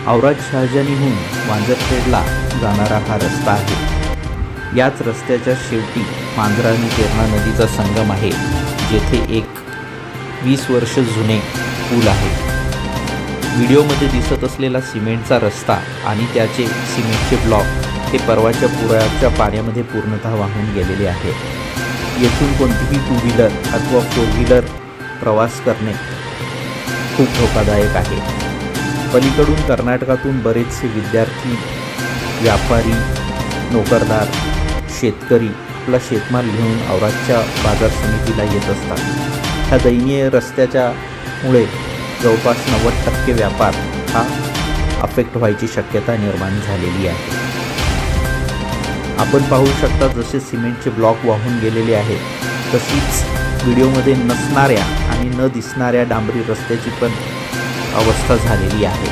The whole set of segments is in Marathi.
औराद शहाजानीहून वांजरखेडला जाणारा हा रस्ता आहे। याच रस्त्याच्या शेवटी मांजरा आणि तेरणा नदीचा संगम आहे, जेथे एक 20 वर्ष जुने पूल आहे। व्हिडिओमध्ये दिसत असलेला सिमेंटचा रस्ता आणि त्याचे सिमेंटचे ब्लॉक हे परवाच्या पुराच्या पाण्यामध्ये पूर्णतः वाहून गेलेले आहेत। येथून कोणतीही टू व्हीलर अथवा फोर व्हीलर प्रवास करणे खूप धोकादायक आहे। पलीकडून कर्नाटकातून बरेचसे विद्यार्थी, व्यापारी, नोकरदार, शेतकरी आपला शेतमाल घेऊन औरादच्या बाजार समितीला येत असतात। ह्या दयनीय रस्त्याच्यामुळे जवळपास 90% व्यापार हा अफेक्ट व्हायची शक्यता निर्माण झालेली आहे। आपण पाहू शकता जसे सिमेंटचे ब्लॉक वाहून गेलेले आहेत, तशीच व्हिडिओमध्ये नसणाऱ्या आणि न दिसणाऱ्या डांबरी रस्त्याची पण अवस्था झालेली आहे।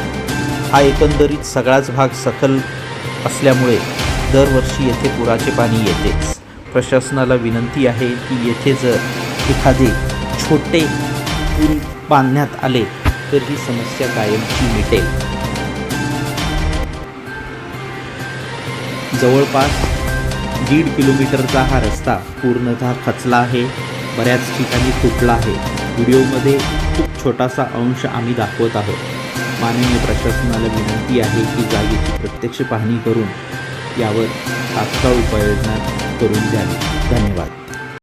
हा एकंदरीत सगळाच भाग सखल असल्यामुळे दरवर्षी येथे पुराचे पाणी येतेच। प्रशासनाला विनंती आहे की येथे जर एखादे छोटे पूल बांधण्यात आले तर ही समस्या कायमची मिटेल। जवळपास 1.5 किलोमीटरचा हा रस्ता पूर्णतः खचला आहे, बऱ्याच ठिकाणी तुटला आहे। व्हिडिओमध्ये खूप छोटासा अंश आम्ही दाखवत आहोत। माननीय प्रशासनाला विनंती आहे की जागेची प्रत्यक्ष पाहणी करून यावर तात्काळ उपाययोजना करून द्यावी। धन्यवाद।